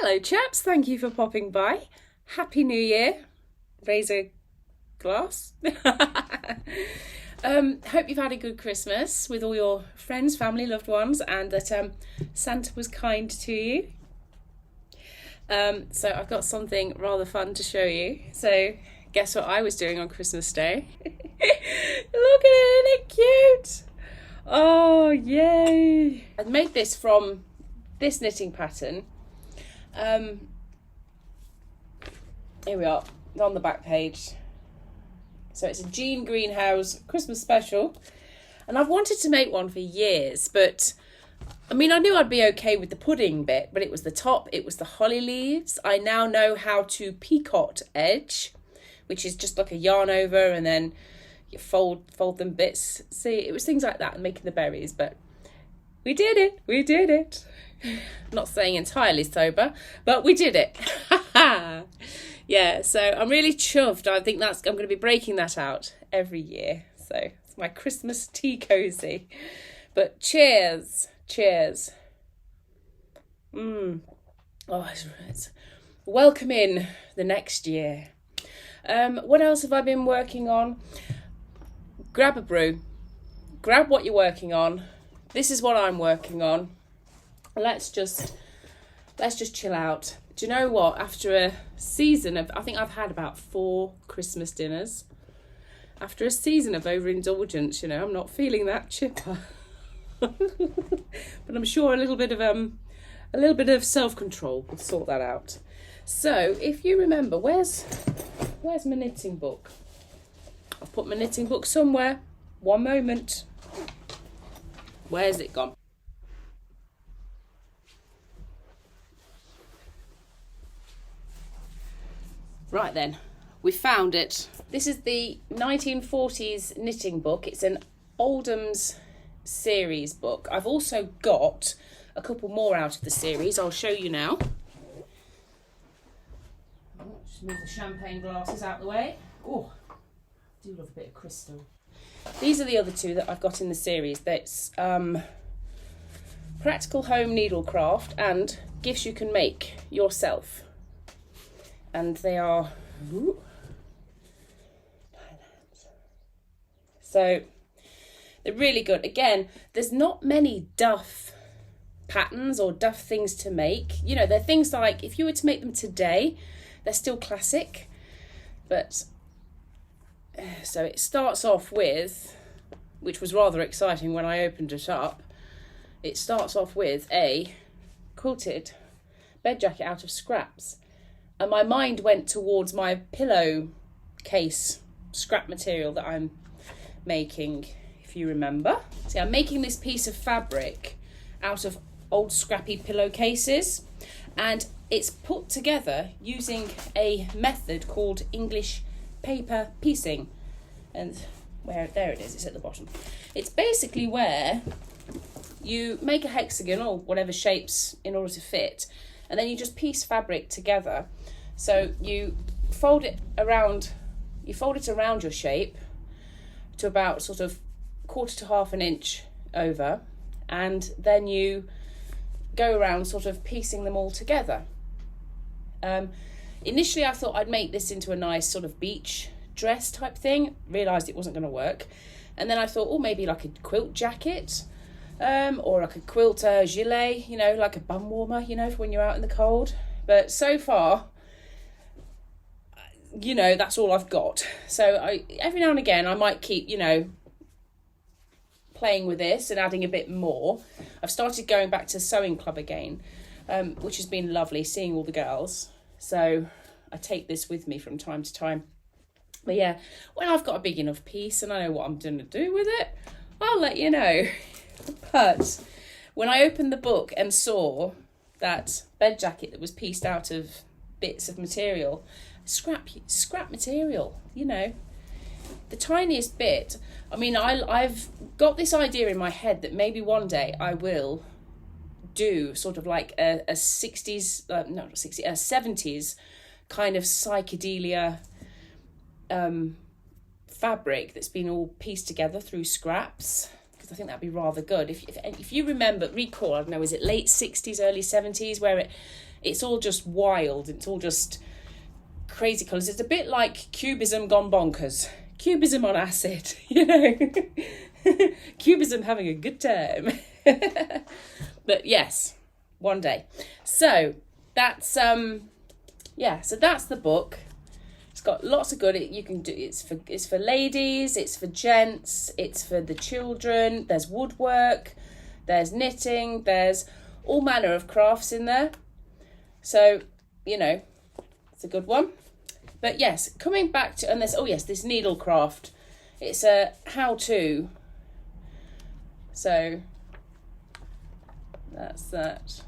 Hello chaps, thank you for popping by. Happy New Year. Raise a glass. Hope you've had a good Christmas with all your friends, family, loved ones, and that Santa was kind to you. So I've got something rather fun to show you. So guess what I was doing on Christmas Day? Look at it, isn't it cute? Oh, yay. I made this from this knitting pattern. Here we are, on the back page. So it's a Jean Greenhouse Christmas special. And I've wanted to make one for years, but I mean, I knew I'd be okay with the pudding bit, but it was the top, it was the holly leaves. I now know how to picot edge, which is just like a yarn over and then you fold them bits. See, it was things like that and making the berries, but we did it. Not saying entirely sober, but we did it. Yeah, so I'm really chuffed. I think I'm going to be breaking that out every year. So it's my Christmas tea cozy. But cheers. Oh, it's welcome in the next year. What else have I been working on? Grab a brew. Grab what you're working on. This is what I'm working on. Let's just chill out. Do you know what? After a season of, I think I've had about 4 Christmas dinners. After a season of overindulgence, you know, I'm not feeling that chipper. But I'm sure a little bit of self-control will sort that out. So if you remember, where's my knitting book? I've put my knitting book somewhere. One moment. Where's it gone? Right then, we found it. This is the 1940s knitting book. It's an Oldham's series book. I've also got a couple more out of the series. I'll show you now. Just move the champagne glasses out of the way. Oh, I do love a bit of crystal. These are the other two that I've got in the series. That's Practical Home Needlecraft and Gifts You Can Make Yourself. And they are, so they're really good. Again, there's not many duff patterns or duff things to make. You know, they're things like, if you were to make them today, they're still classic. But, so it starts off with, which was rather exciting when I opened it up, it starts off with a quilted bed jacket out of scraps. And my mind went towards my pillow case scrap material that I'm making, if you remember. See, I'm making this piece of fabric out of old scrappy pillowcases, and it's put together using a method called English paper piecing. And there it is, it's at the bottom. It's basically where you make a hexagon or whatever shapes in order to fit, and then you just piece fabric together. So you fold it around your shape to about sort of 1/4 to 1/2 an inch over, and then you go around sort of piecing them all together. Initially I thought I'd make this into a nice sort of beach dress type thing, realised it wasn't going to work, and then I thought, oh, maybe like a quilt jacket, or like a quilt gilet, you know, like a bum warmer, you know, for when you're out in the cold. But so far, you know, that's all I've got. So every now and again I might keep, you know, playing with this and adding a bit more. I've started going back to sewing club again, which has been lovely, seeing all the girls. So I take this with me from time to time. But yeah, when I've got a big enough piece and I know what I'm going to do with it, I'll let you know. But when I opened the book and saw that bed jacket that was pieced out of bits of material, scrap material, you know, the tiniest bit. I mean, I've got this idea in my head that maybe one day I will do sort of like a 60s, not 60s, a 70s kind of psychedelia fabric that's been all pieced together through scraps, because I think that'd be rather good. If you recall, I don't know, is it late 60s, early 70s, where It's all just wild. It's all just crazy colours. It's a bit like Cubism gone bonkers. Cubism on acid, you know. Cubism having a good time. But yes, one day. So that's so that's the book. It's got lots of good. You can do. It's for ladies. It's for gents. It's for the children. There's woodwork. There's knitting. There's all manner of crafts in there. So you know, it's a good one. But yes, coming back to this needlecraft. It's a how-to. So that's that.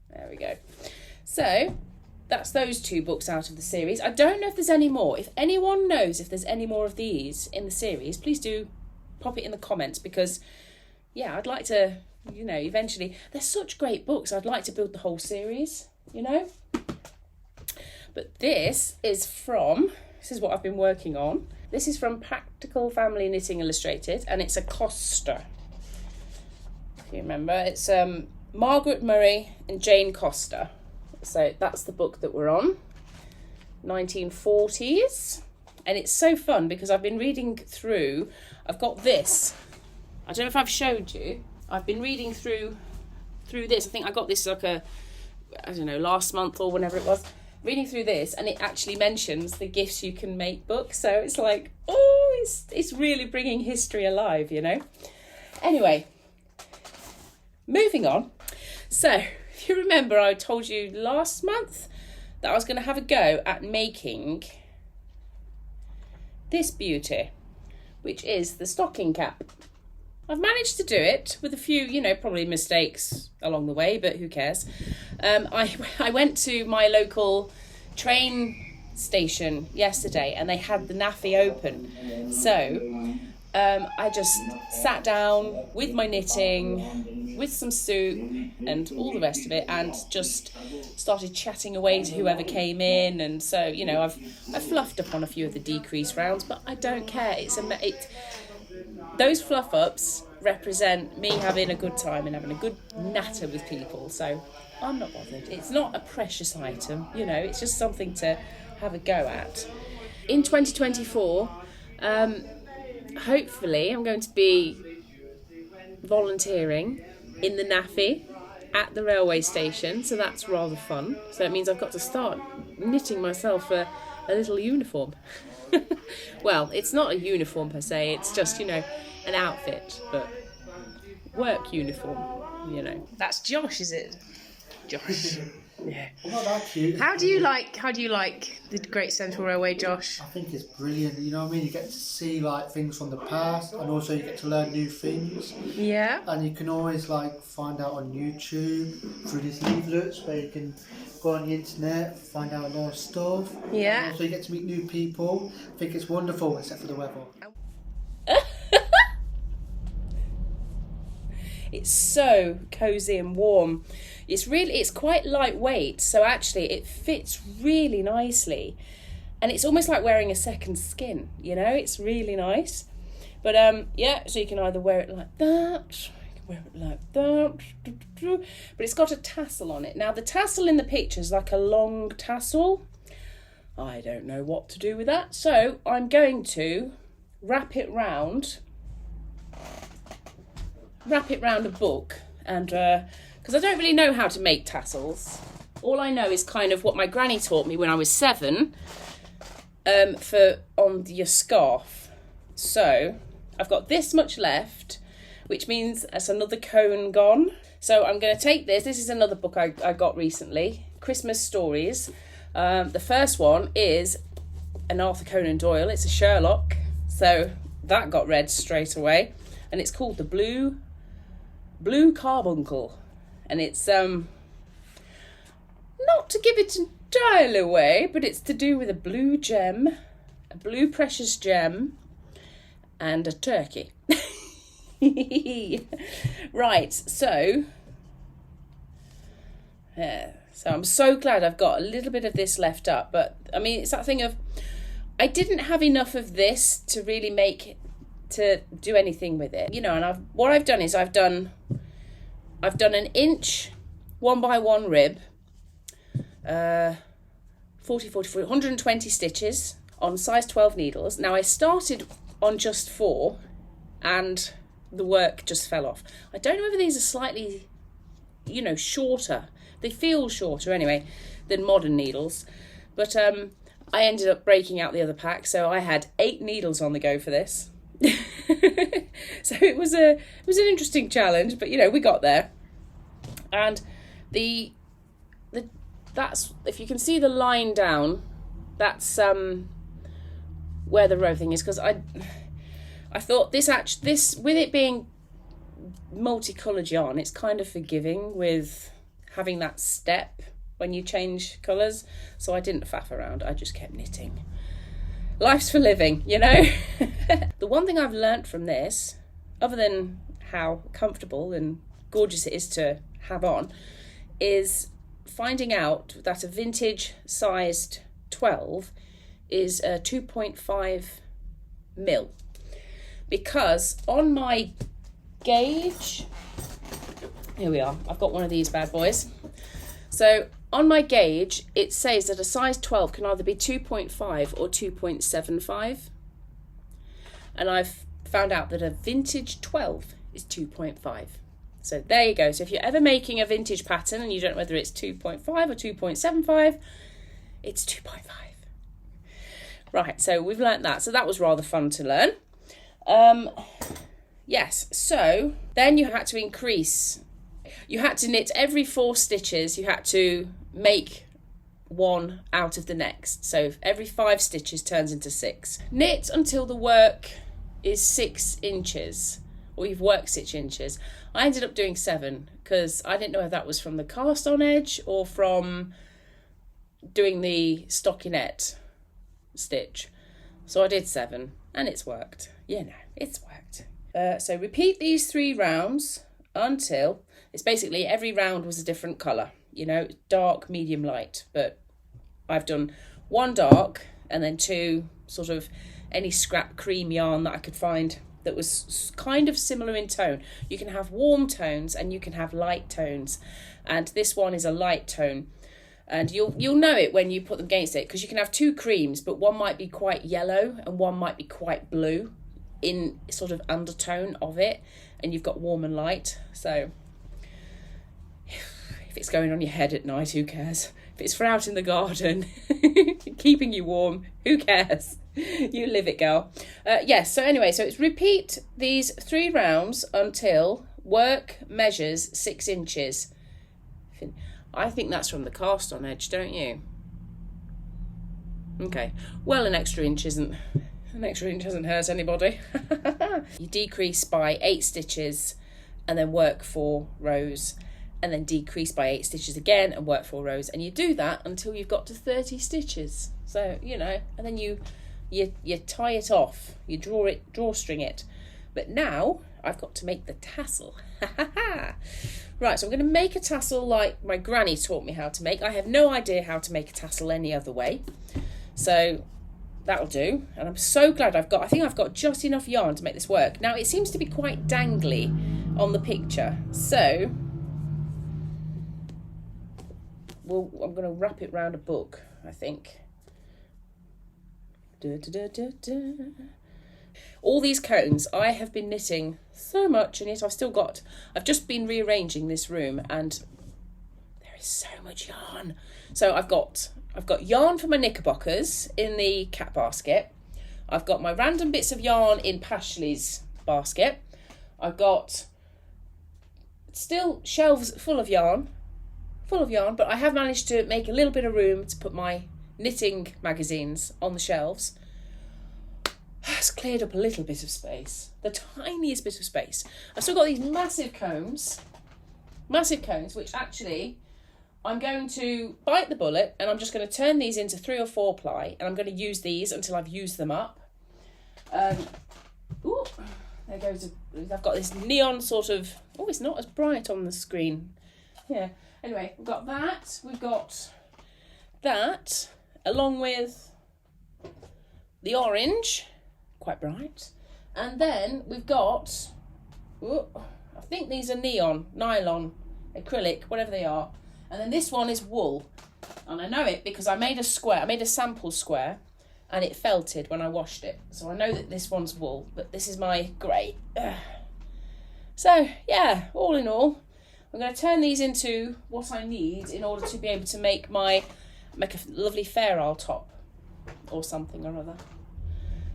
There we go. So that's those 2 books out of the series. I don't know if there's any more. If anyone knows if there's any more of these in the series, please do pop it in the comments, because yeah, I'd like to, you know, eventually. They're such great books. I'd like to build the whole series, you know. But this is what I've been working on. This is from Practical Family Knitting Illustrated, and it's a Costa. If you remember, it's Margaret Murray and Jane Costa. So that's the book that we're on, 1940s. And it's so fun because I've been reading through, I've got this. I don't know if I've showed you. I've been reading through this. I think I got this like last month or whenever it was. Reading through this, and it actually mentions the gifts you can make book. So it's like, oh, it's really bringing history alive, you know. Anyway, moving on. So if you remember, I told you last month that I was going to have a go at making this beauty, which is the stocking cap. I've managed to do it with a few, you know, probably mistakes along the way, but who cares? I went to my local train station yesterday and they had the NAAFI open. So I just sat down with my knitting, with some soup and all the rest of it, and just started chatting away to whoever came in. And so, you know, I've fluffed up on a few of the decrease rounds, but I don't care. Those fluff ups represent me having a good time and having a good natter with people, so I'm not bothered. It's not a precious item, you know, it's just something to have a go at. In 2024, hopefully I'm going to be volunteering in the NAAFI at the railway station, so that's rather fun. So it means I've got to start knitting myself a little uniform. Well, it's not a uniform per se, it's just, you know, an outfit, but work uniform, you know. That's Josh, is it? Josh. Yeah. Well, not that cute. How do you like the Great Central Railway, Josh? I think it's brilliant, you know what I mean? You get to see like things from the past, and also you get to learn new things. Yeah. And you can always like find out on YouTube through these leaflets where you can go on the internet, find out a lot of stuff. Yeah. And also you get to meet new people. I think it's wonderful, except for the weather. It's so cosy and warm. It's quite lightweight, so actually it fits really nicely, and it's almost like wearing a second skin, you know. It's really nice. But yeah, so you can either wear it like that, you can wear it like that, but it's got a tassel on it. Now the tassel in the picture is like a long tassel. I don't know what to do with that, so I'm going to wrap it round a book, and because I don't really know how to make tassels. All I know is kind of what my granny taught me when I was 7, for on your scarf. So I've got this much left, which means that's another cone gone. So I'm going to take this. This is another book I got recently, Christmas Stories. The first one is an Arthur Conan Doyle. It's a Sherlock, so that got read straight away, and it's called The Blue Carbuncle, and it's not to give it entirely away, but it's to do with a blue gem, a blue precious gem, and a turkey. Right, so I'm so glad I've got a little bit of this left up, but I mean, it's that thing of, I didn't have enough of this to really make to do anything with it, you know. And what I've done is I've done an inch 1x1 rib, 120 stitches on size 12 needles. Now I started on just 4 and the work just fell off. I don't know whether these are slightly, you know, shorter. They feel shorter anyway than modern needles, but I ended up breaking out the other pack, so I had 8 needles on the go for this. So it was an interesting challenge, but you know, we got there. And that's, if you can see the line down, that's where the row thing is, because I thought this with it being multicoloured yarn, it's kind of forgiving with having that step when you change colours, so I didn't faff around, I just kept knitting. Life's for living, you know. The one thing I've learnt from this, other than how comfortable and gorgeous it is to have on, is finding out that a vintage sized 12 is 2.5 mil, because on my gauge, here we are, I've got one of these bad boys. So on my gauge, it says that a size 12 can either be 2.5 or 2.75. And I've found out that a vintage 12 is 2.5. So there you go. So if you're ever making a vintage pattern and you don't know whether it's 2.5 or 2.75, it's 2.5. Right, so we've learnt that. So that was rather fun to learn. Yes, so then you had to increase. You had to knit every 4 stitches, you had to make 1 out of the next. So every 5 stitches turns into 6. Knit until the work is 6 inches, or you've worked 6 inches. I ended up doing 7 because I didn't know if that was from the cast on edge or from doing the stockinette stitch. So I did 7 and it's worked. Yeah, no, it's worked. So repeat these 3 rounds until it's basically every round was a different colour, you know, dark, medium, light. But I've done 1 dark and then 2 sort of any scrap cream yarn that I could find that was kind of similar in tone. You can have warm tones and you can have light tones, and this one is a light tone, and you'll know it when you put them against it, because you can have 2 creams, but one might be quite yellow and one might be quite blue in sort of undertone of it, and you've got warm and light. So if it's going on your head at night, who cares? If it's for out in the garden, keeping you warm, who cares? You live it, girl. Yes, so anyway, so it's repeat these 3 rounds until work measures 6 inches. I think that's from the cast on edge, don't you? Okay, well, an extra inch doesn't hurt anybody. You decrease by 8 stitches and then work 4 rows, and then decrease by 8 stitches again and work 4 rows, and you do that until you've got to 30 stitches. So, you know, and then you tie it off, you drawstring it. But now I've got to make the tassel. Right, so I'm going to make a tassel like my granny taught me how to make. I have no idea how to make a tassel any other way, so that'll do. And I'm so glad I think I've got just enough yarn to make this work. Now it seems to be quite dangly on the picture, so I'm going to wrap it round a book, I think. All these cones, I have been knitting so much, and yet I've just been rearranging this room, and there is so much yarn. So I've got yarn for my knickerbockers in the cat basket. I've got my random bits of yarn in Pashley's basket. I've got still shelves full of yarn, but I have managed to make a little bit of room to put my knitting magazines on the shelves. It's cleared up a little bit of space, the tiniest bit of space. I've still got these massive cones, which actually I'm going to bite the bullet, and I'm just going to turn these into 3 or 4 ply, and I'm going to use these until I've used them up. Ooh, there goes. I've got this neon sort of. Oh, it's not as bright on the screen. Yeah. Anyway, we've got that. We've got that, along with the orange, quite bright, And then we've got, I think these are nylon, acrylic, whatever they are. And then this one is wool. And I know it because I made a sample square, and it felted when I washed it. So I know that this one's wool, but this is my grey. So yeah, all in all, I'm going to turn these into what I need in order to be able to make a lovely fair isle top or something or other.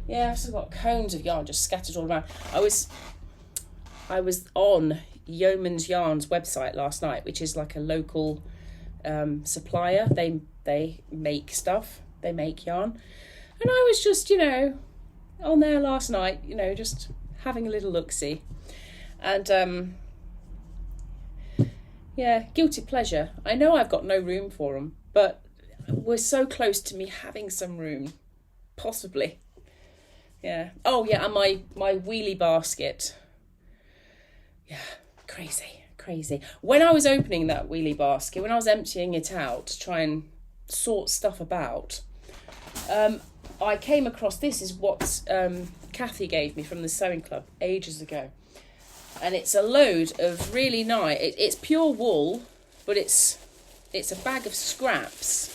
Yeah, I've still got cones of yarn just scattered all around. I was on Yeoman's Yarn's website last night, which is like a local supplier. They make stuff. They make yarn. And I was just, on there last night, just having a little look-see. And, yeah, guilty pleasure. I know I've got no room for them, but we're so close to me having some room. Possibly. Yeah. Oh, yeah, and my wheelie basket. Yeah, crazy. When I was opening that wheelie basket, when I was emptying it out to try and sort stuff about, I came across, this is what Kathy gave me from the sewing club ages ago. And it's a load of really nice, it's pure wool, but it's a bag of scraps,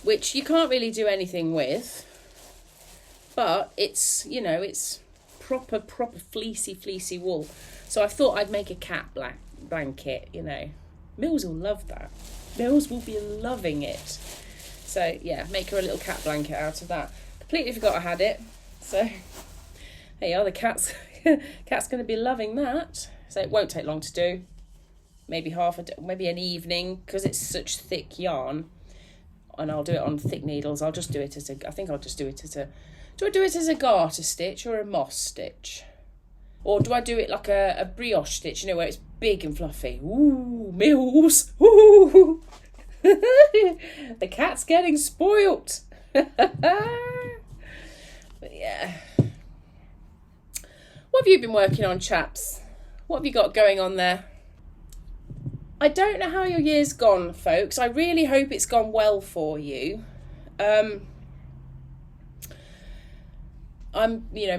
which you can't really do anything with, but it's, it's proper fleecy wool. So I thought I'd make a cat blanket, Mills will love that. Mills will be loving it. So yeah, make her a little cat blanket out of that. Completely forgot I had it. So there you are, the cat's going to be loving that. So it won't take long to do. Maybe maybe an evening, because it's such thick yarn. And I'll do it on thick needles. I'll just do it as do I do it as a garter stitch or a moss stitch? Or do I do it like a brioche stitch, where it's big and fluffy? Ooh, Mills. Ooh. The cat's getting spoilt. But yeah. What have you been working on, chaps? What have you got going on there? I don't know how your year's gone, folks. I really hope it's gone well for you. My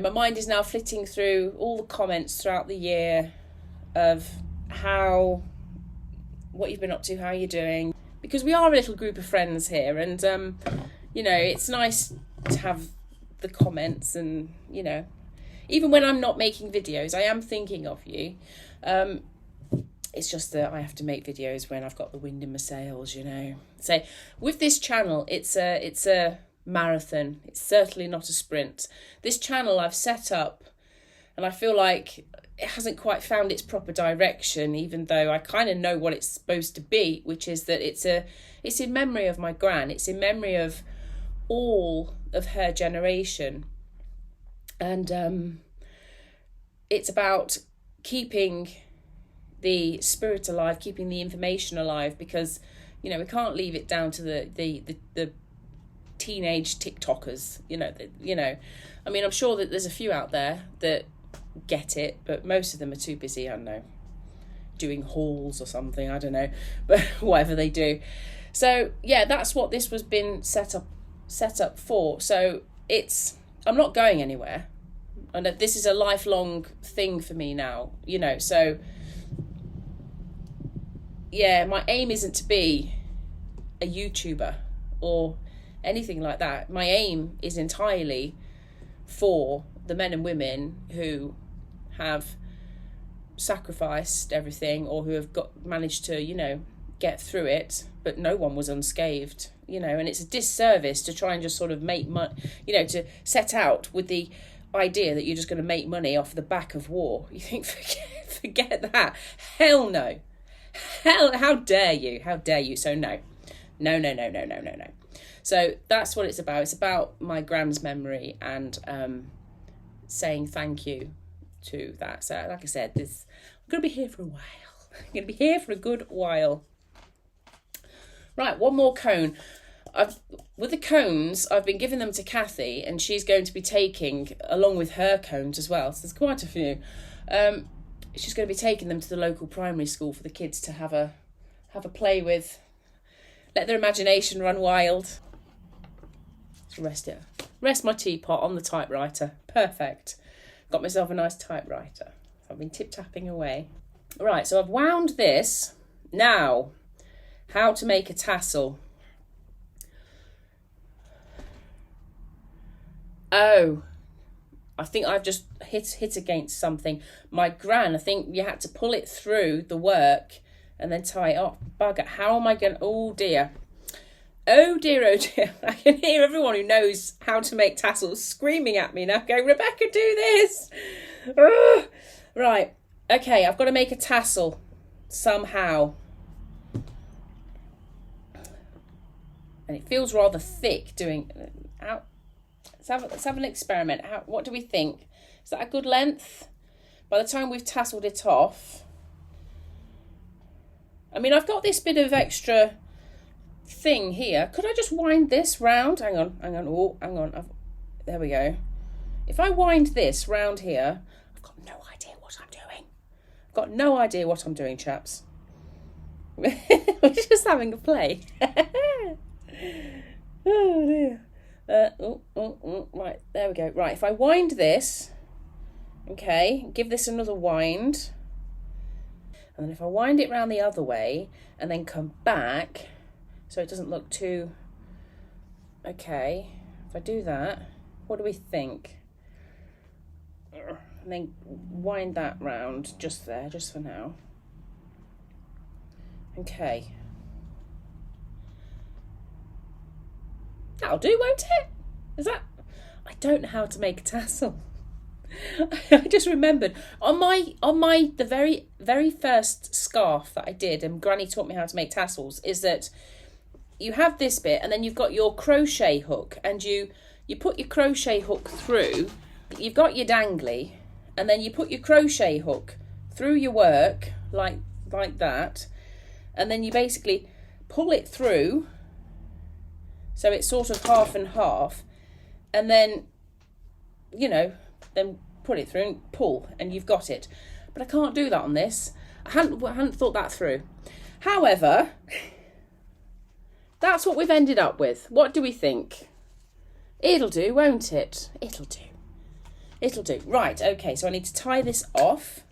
mind is now flitting through all the comments throughout the year of what you've been up to, how you're doing. Because we are a little group of friends here, and, it's nice to have the comments and, even when I'm not making videos, I am thinking of you. It's just that I have to make videos when I've got the wind in my sails, So with this channel, it's a marathon. It's certainly not a sprint. This channel I've set up, and I feel like it hasn't quite found its proper direction, even though I kind of know what it's supposed to be, which is that it's in memory of my gran. It's in memory of all of her generation. And it's about keeping the spirit alive, keeping the information alive, because, we can't leave it down to the teenage TikTokers, I mean, I'm sure that there's a few out there that get it, but most of them are too busy, I don't know, doing hauls or something, I don't know, but whatever they do. So yeah, that's what this was been set up for. So I'm not going anywhere, and this is a lifelong thing for me now, so yeah, my aim isn't to be a YouTuber or anything like that. My aim is entirely for the men and women who have sacrificed everything, or who have managed to, get through it, but no one was unscathed, and it's a disservice to try and just sort of make money, to set out with the idea that you're just going to make money off the back of war. You think, forget that. Hell no. How dare you? So no. So that's what it's about. It's about my gran's memory and saying thank you to that. So like I said, I'm going to be here for a while. I'm going to be here for a good while. Right, one more cone. With the cones, I've been giving them to Kathy, and she's going to be taking, along with her cones as well, so there's quite a few, she's going to be taking them to the local primary school for the kids to have a play with, let their imagination run wild. Let's rest it. Rest my teapot on the typewriter. Perfect. Got myself a nice typewriter. I've been tip-tapping away. Right, so I've wound this. Now, how to make a tassel. Oh, I think I've just hit against something. My gran, I think you had to pull it through the work and then tie it off. Bugger, how am I going to... Oh dear. Oh dear, oh dear. I can hear everyone who knows how to make tassels screaming at me now, going, Rebecca, do this. Ugh. Right, okay, I've got to make a tassel somehow. And it feels rather thick doing... Let's have an experiment. What do we think? Is that a good length? By the time we've tasseled it off... I mean, I've got this bit of extra thing here. Could I just wind this round? Hang on. Oh, hang on. There we go. If I wind this round here, I've got no idea what I'm doing. I've got no idea what I'm doing, chaps. We're just having a play. Oh, dear. Right, there we go. Right, if I wind this, okay, give this another wind, and then if I wind it round the other way and then come back so it doesn't look too... Okay, if I do that, what do we think? And then wind that round just there, just for now. Okay. That'll do, won't it? Is that... I don't know how to make a tassel. I just remembered on the very first scarf that I did, and Granny taught me how to make tassels, is that you have this bit and then you've got your crochet hook, and you put your crochet hook through. You've got your dangly, and then you put your crochet hook through your work like that, and then you basically pull it through. So it's sort of half and half, and then, you know, then put it through and pull, and you've got it. But I can't do that on this. I hadn't thought that through. However, that's what we've ended up with. What do we think? It'll do, won't it? It'll do. It'll do. Right, okay, so I need to tie this off.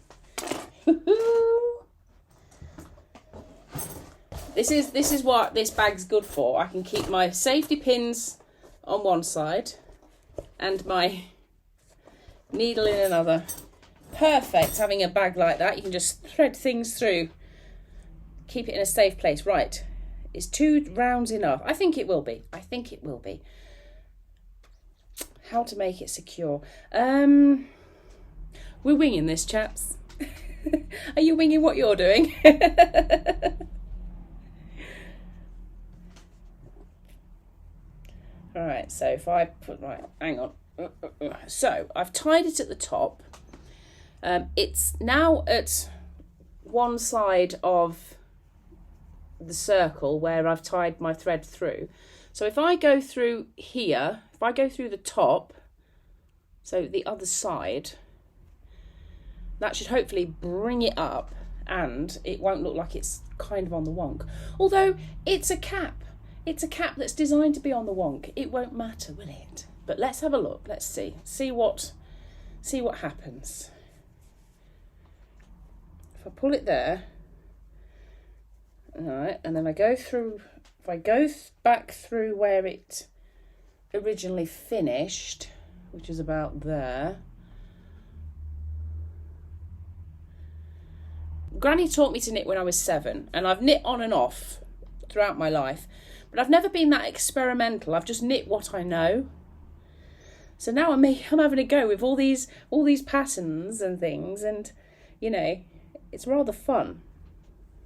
This is what this bag's good for. I can keep my safety pins on one side and my needle in another. Perfect, having a bag like that. You can just thread things through. Keep it in a safe place. Right, is 2 rounds enough? I think it will be. I think it will be. How to make it secure. We're winging this, chaps. Are you winging what you're doing? Alright, so if I put, right, hang on. So, I've tied it at the top. It's now at one side of the circle where I've tied my thread through. So if I go through here, if I go through the top, so the other side, that should hopefully bring it up and it won't look like it's kind of on the wonk. Although it's a cap. It's a cap that's designed to be on the wonk. It won't matter, will it? But let's have a look. Let's see. See what happens. If I pull it there, all right, and then I go through. If I go back through where it originally finished, which is about there. Granny taught me to knit when I was 7, and I've knit on and off throughout my life. But I've never been that experimental. I've just knit what I know. So now I'm having a go with all these patterns and things, and you know, it's rather fun.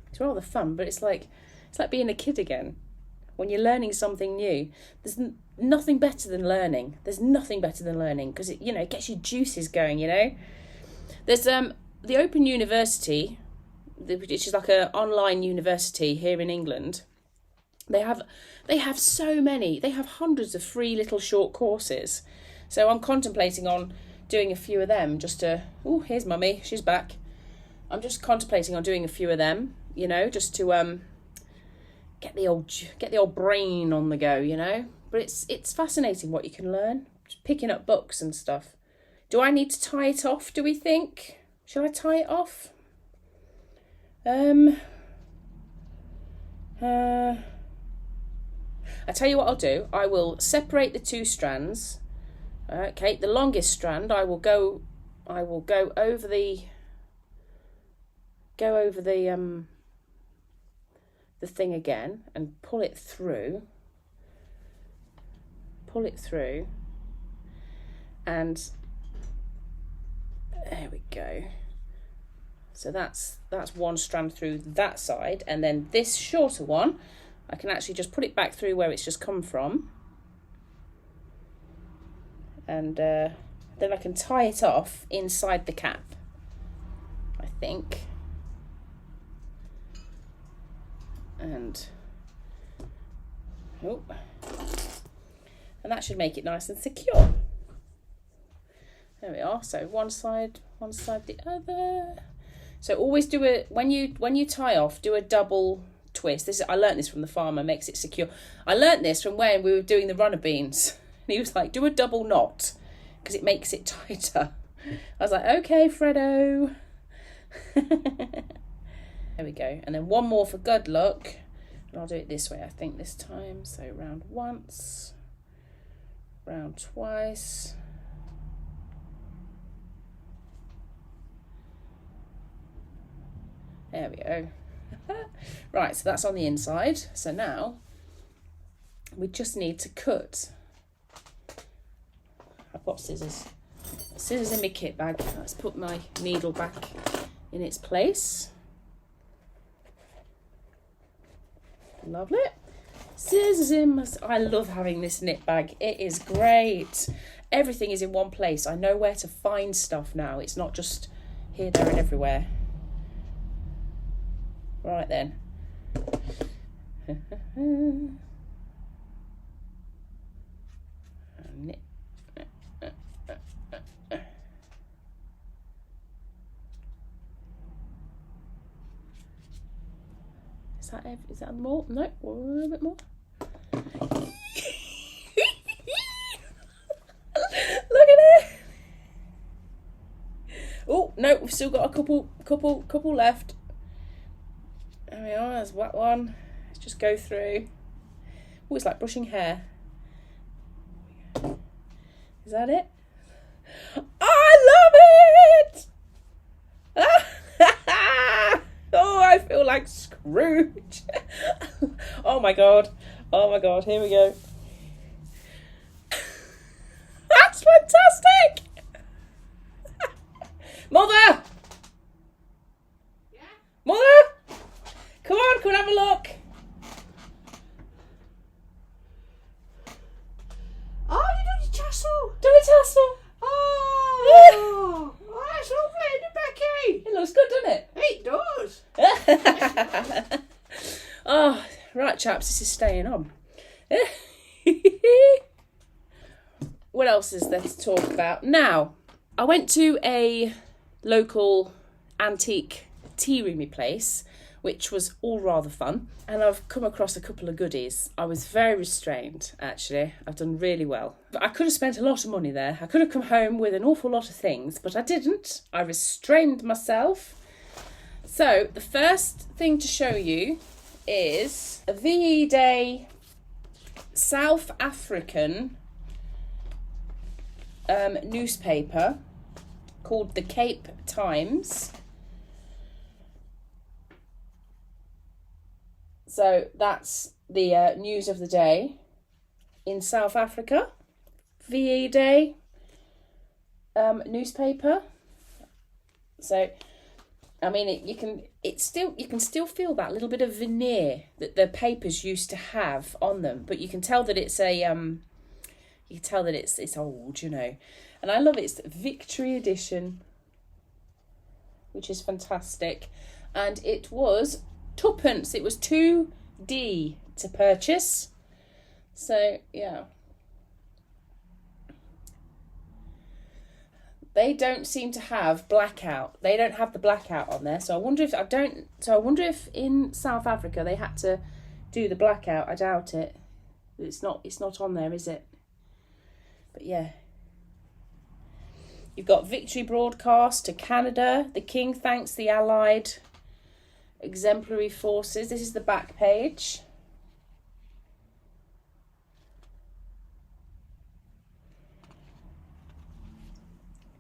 It's rather fun, but it's like being a kid again. When you're learning something new, there's nothing better than learning. There's nothing better than learning because it, you know, it gets your juices going. You know, there's the Open University, which is like an online university here in England. They have so many. They have hundreds of free little short courses. So I'm contemplating on doing a few of them just to... Oh, here's Mummy. She's back. I'm just contemplating on doing a few of them, you know, just to get the old brain on the go, you know. But it's fascinating what you can learn. Just picking up books and stuff. Do I need to tie it off, do we think? Shall I tie it off? I tell you what I'll do. I will separate the two strands. Okay, the longest strand I will go over the thing again and pull it through. And there we go. So that's one strand through that side, and then this shorter one I can actually just put it back through where it's just come from, and then I can tie it off inside the cap, I think. And that should make it nice and secure. There we are. So one side the other. So always do a when you tie off, do a double twist. I learnt this from the farmer, makes it secure. I learnt this from when we were doing the runner beans. And he was like, do a double knot because it makes it tighter. I was like, okay, Fredo. There we go. And then one more for good luck. And I'll do it this way, I think, this time. So round once, round twice. There we go. Right, so that's on the inside. So now we just need to cut. I've got scissors. Scissors in my kit bag. Let's put my needle back in its place. Lovely. Scissors in my... I love having this knit bag. It is great. Everything is in one place. I know where to find stuff now. It's not just here, there and everywhere. Right then. Knit. Is that more? No, a little bit more. Look at it. Oh no, we've still got a couple left. There we are. There's one. Let's just go through. Oh, it's like brushing hair. Is that it? I love it. Oh, I feel like Scrooge. Oh my god, here we go. That's fantastic. Mother! Yeah? Mother! Come and have a look. Oh, you done your tassel? Do a tassel. Oh, that's lovely, Becky. It looks good, doesn't it? It does. Oh, right, chaps, this is staying on. What else is there to talk about? Now, I went to a local antique tea roomy place, which was all rather fun, and I've come across a couple of goodies. I was very restrained, actually. I've done really well. But I could have spent a lot of money there. I could have come home with an awful lot of things, but I didn't. I restrained myself. So the first thing to show you is a VE Day South African newspaper called the Cape Times. So that's the news of the day in South Africa. VE Day newspaper. So, I mean, you can still feel that little bit of veneer that the papers used to have on them, but you can tell that it's it's old, you know. And I love it. It's Victory edition, which is fantastic. And it was twopence. It was 2D to purchase. So yeah, they don't seem to have blackout. They don't have the blackout on there. So I wonder if in South Africa they had to do the blackout. I doubt it. It's not on there, is it? But yeah. You've got victory broadcast to Canada. The King thanks the Allied exemplary forces. This is the back page.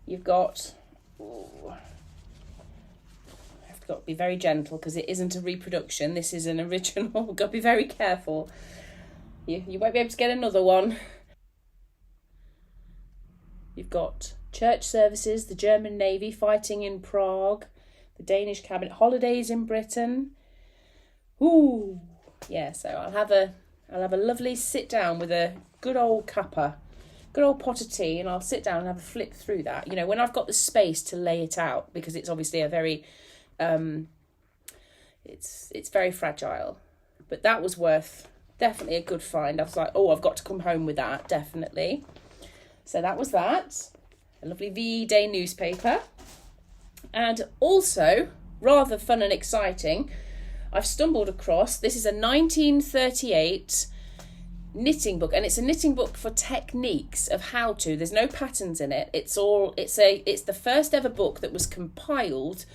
You've got... Ooh, I've got to be very gentle because it isn't a reproduction. This is an original. We've got to be very careful. You won't be able to get another one. You've got church services, the German Navy fighting in Prague, the Danish cabinet, holidays in Britain. Ooh, yeah. So I'll have a lovely sit down with a good old cuppa, good old pot of tea, and I'll sit down and have a flip through that. You know, when I've got the space to lay it out, because it's obviously a very, it's very fragile. But that was definitely a good find. I was like, oh, I've got to come home with that, definitely. So that was that. A lovely VE Day newspaper. And also, rather fun and exciting, I've stumbled across, this is a 1938 knitting book, and it's a knitting book for techniques of how to. There's no patterns in it. It's the first ever book that was compiled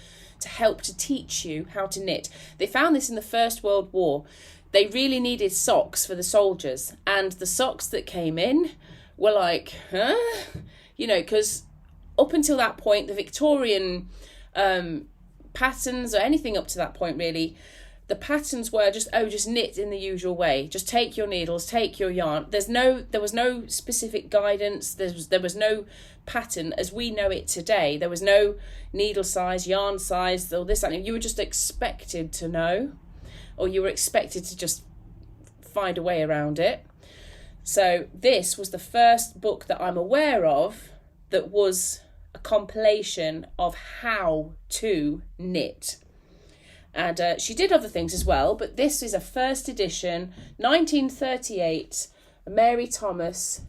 to help to teach you how to knit. They found this in the First World War. They really needed socks for the soldiers, and the socks that came in were like, huh? You know, because up until that point, the Victorian patterns, or anything up to that point really, the patterns were just knit in the usual way. Just take your needles, take your yarn. There was no specific guidance. There was no pattern as we know it today. There was no needle size, yarn size, or this, that. You were just expected to know, or you were expected to just find a way around it. So this was the first book that I'm aware of that was a compilation of how to knit. And she did other things as well, but this is a first edition, 1938, Mary Thomas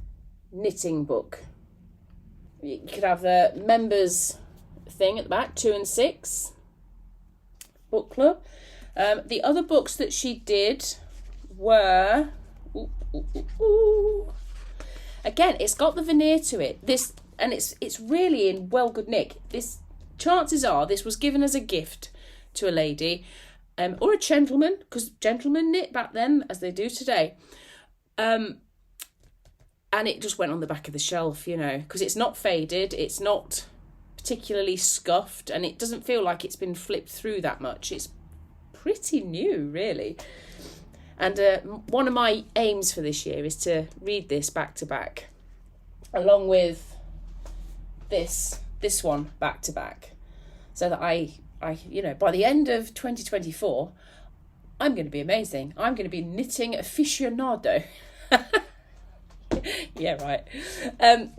knitting book. You could have the members thing at the back, 2 and 6, book club. The other books that she did were... Again, it's got the veneer to it. And it's really in well good nick. Chances are this was given as a gift to a lady, or a gentleman, because gentlemen knit back then as they do today. And it just went on the back of the shelf, you know, because it's not faded, it's not particularly scuffed, and it doesn't feel like it's been flipped through that much. It's pretty new, really. And one of my aims for this year is to read this back to back, along with this one back to back, so that I, you know, by the end of 2024, I'm going to be amazing. I'm going to be knitting aficionado. Yeah, right.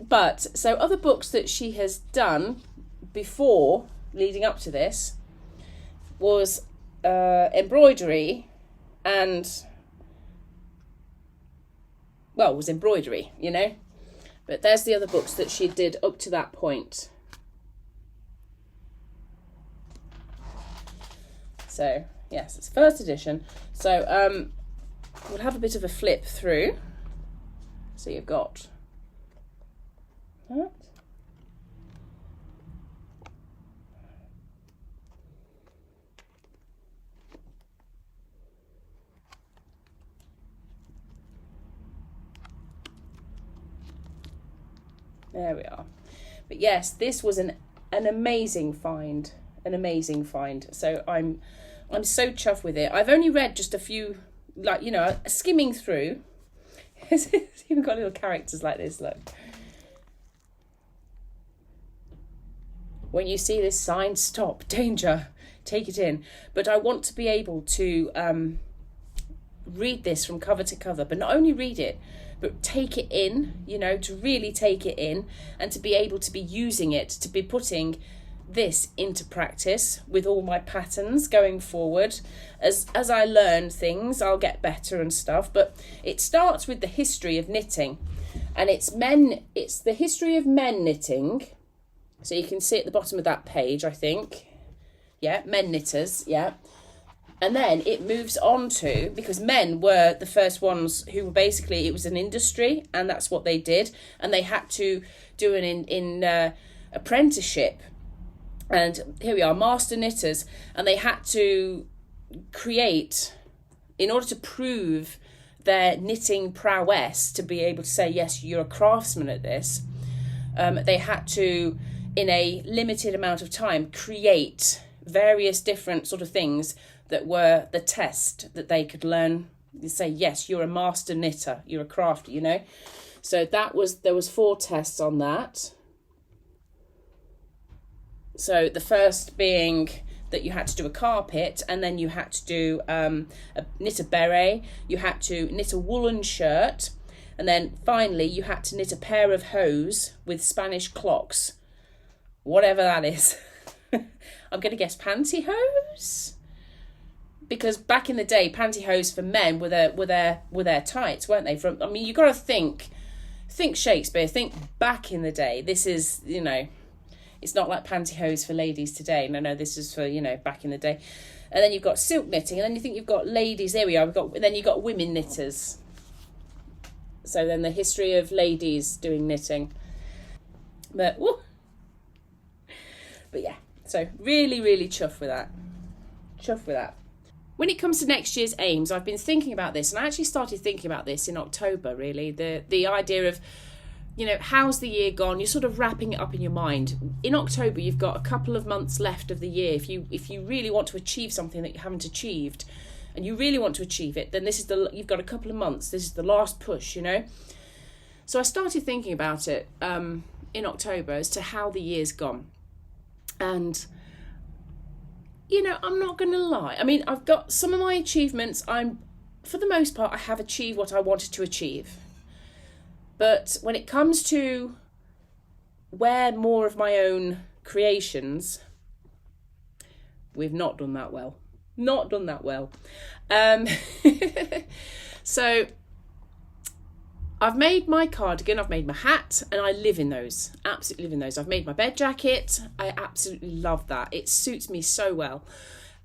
But so other books that she has done before, leading up to this, was embroidery and, well, was embroidery, you know. But there's the other books that she did up to that point. So, yes, it's first edition. So, we'll have a bit of a flip through. So you've got that. There we are. But yes, this was an amazing find. An amazing find. So I'm so chuffed with it. I've only read just a few, like, you know, skimming through. It's even got little characters like this, look. When you see this sign, stop, danger, take it in. But I want to be able to read this from cover to cover, but not only read it, but take it in, you know, to really take it in, and to be able to be using it, to be putting this into practice with all my patterns going forward. As I learn things, I'll get better and stuff. But it starts with the history of knitting, and it's the history of men knitting. So you can see at the bottom of that page, I think. Yeah, men knitters, yeah. And then it moves on to, because men were the first ones who were basically, it was an industry and that's what they did. And they had to do an apprenticeship. And here we are, master knitters. And they had to create, in order to prove their knitting prowess, to be able to say, yes, you're a craftsman at this, they had to, in a limited amount of time, create various different sort of things that were the test that they could learn. You say, yes, you're a master knitter, you're a crafter, you know. So there was 4 tests on that. So the first being that you had to do a carpet, and then you had to do knit a beret, you had to knit a woolen shirt, and then finally you had to knit a pair of hose with Spanish clocks, whatever that is. I'm going to guess pantyhose, because back in the day, pantyhose for men were their tights, weren't they? You got to think Shakespeare, think back in the day. This is, you know, it's not like pantyhose for ladies today. No, this is for, you know, back in the day. And then you've got silk knitting, and then you think you've got ladies. There we are. Then you've got women knitters. So then the history of ladies doing knitting. But yeah. So really, really chuffed with that. When it comes to next year's aims, I've been thinking about this, and I actually started thinking about this in October, really. The idea of, you know, how's the year gone? You're sort of wrapping it up in your mind. In October, you've got a couple of months left of the year. If you really want to achieve something that you haven't achieved, and you really want to achieve it, then you've got a couple of months. This is the last push, you know. So I started thinking about it in October as to how the year's gone. And, you know, I'm not going to lie. I mean, I've got some of my achievements. For the most part, I have achieved what I wanted to achieve. But when it comes to wear more of my own creations, we've not done that well. So I've made my cardigan, I've made my hat, and I live in those. Absolutely live in those. I've made my bed jacket. I absolutely love that. It suits me so well.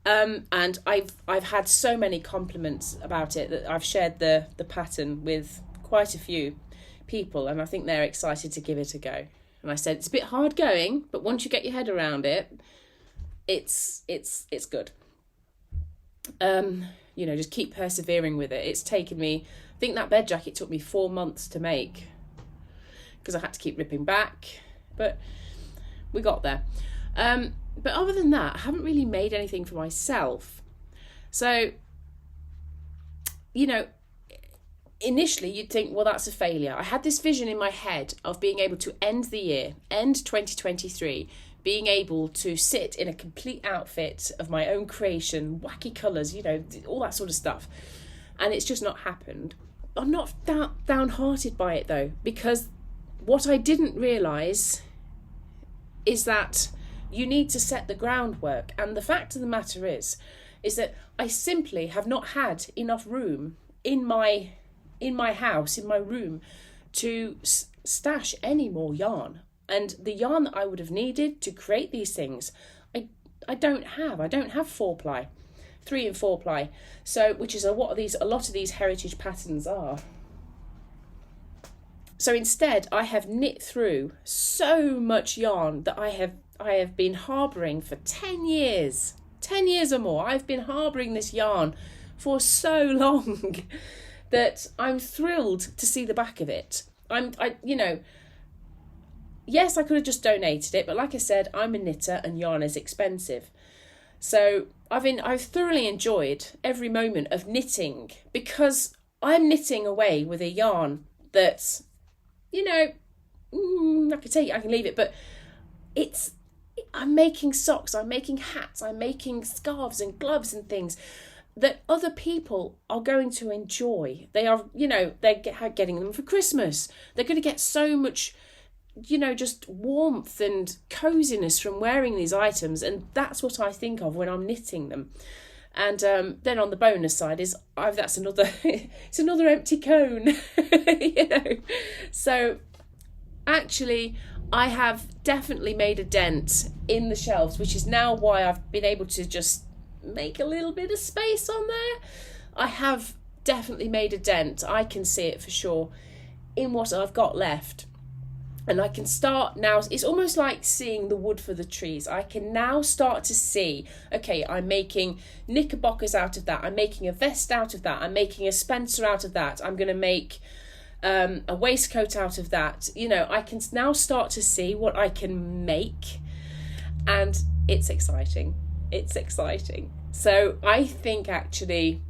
And I've had so many compliments about it that I've shared the pattern with quite a few people, and I think they're excited to give it a go. And I said, it's a bit hard going, but once you get your head around it, it's good. You know, just keep persevering with it. It's taken me, I think that bed jacket took me 4 months to make, because I had to keep ripping back, but we got there. But other than that, I haven't really made anything for myself. So, you know, initially you'd think, well, that's a failure. I had this vision in my head of being able to end 2023, being able to sit in a complete outfit of my own creation, wacky colours, you know, all that sort of stuff. And it's just not happened. I'm not downhearted by it though, because what I didn't realise is that you need to set the groundwork. And the fact of the matter is that I simply have not had enough room in my house, in my room, to stash any more yarn. And the yarn that I would have needed to create these things, I don't have. I don't have 4-ply, 3 and 4-ply. So, which is what a lot of these heritage patterns are. So instead, I have knit through so much yarn that I have been harbouring for 10 years. 10 years or more. I've been harbouring this yarn for so long that I'm thrilled to see the back of it. Yes, I could have just donated it, but like I said, I'm a knitter and yarn is expensive. So I've thoroughly enjoyed every moment of knitting, because I'm knitting away with a yarn that, you know, I can take it, I can leave it, but I'm making socks, I'm making hats, I'm making scarves and gloves and things that other people are going to enjoy. They are, you know, they're getting them for Christmas. They're going to get so much, you know, just warmth and coziness from wearing these items, and that's what I think of when I'm knitting them. And then on the bonus side is that's another it's another empty cone. You know, so actually I have definitely made a dent in the shelves, which is now why I've been able to just make a little bit of space on there, I have definitely made a dent. I can see it for sure in what I've got left. And I can start now, it's almost like seeing the wood for the trees. I can now start to see, okay, I'm making knickerbockers out of that. I'm making a vest out of that. I'm making a Spencer out of that. I'm going to make a waistcoat out of that. You know, I can now start to see what I can make. And it's exciting. It's exciting. So I think actually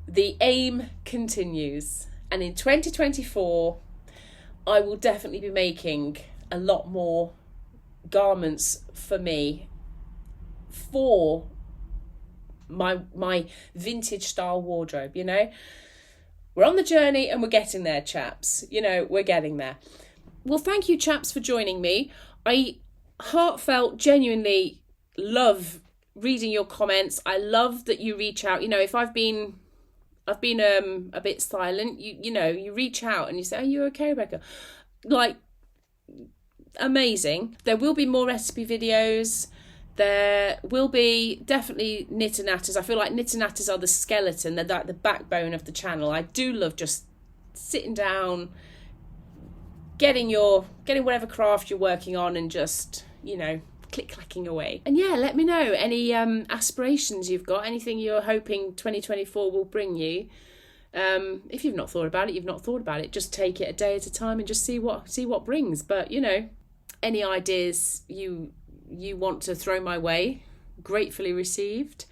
the aim continues. And in 2024, I will definitely be making a lot more garments for me, for my vintage style wardrobe, you know. We're on the journey and we're getting there, chaps. You know, we're getting there. Well, thank you, chaps, for joining me. I heartfelt, genuinely love reading your comments. I love that you reach out. You know, if I've been a bit silent, you know, you reach out and you say, are you okay, Rebecca? Like, amazing. There will be more recipe videos. There will be definitely KnitterKnatters. I feel like KnitterKnatters are the skeleton. They're like the backbone of the channel. I do love just sitting down, getting whatever craft you're working on and just, you know, click-clacking away. And yeah, let me know any aspirations you've got, anything you're hoping 2024 will bring you. If you've not thought about it, you've not thought about it. Just take it a day at a time and just see what brings. But, you know, any ideas you want to throw my way, gratefully received.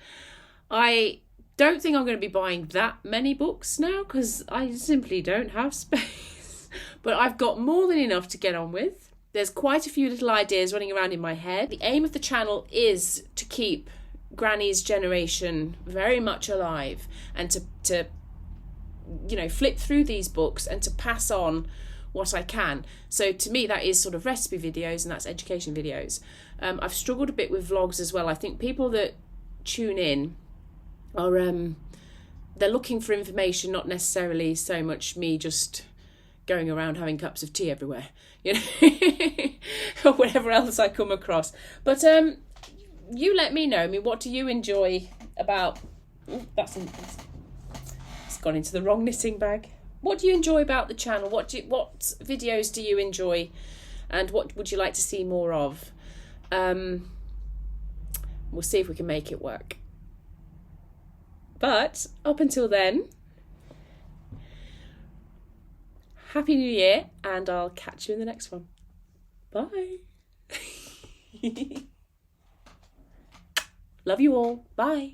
I don't think I'm going to be buying that many books now because I simply don't have space. But I've got more than enough to get on with. There's quite a few little ideas running around in my head. The aim of the channel is to keep Granny's generation very much alive and to you know, flip through these books and to pass on what I can. So to me, that is sort of recipe videos and that's education videos. I've struggled a bit with vlogs as well. I think people that tune in are they're looking for information, not necessarily so much me just going around having cups of tea everywhere, you know, or whatever else I come across. But you let me know. I mean, what do you enjoy about... Ooh, it's gone into the wrong knitting bag. What do you enjoy about the channel? What videos do you enjoy, and what would you like to see more of? We'll see if we can make it work. But up until then, Happy New Year, and I'll catch you in the next one. Bye. Love you all. Bye.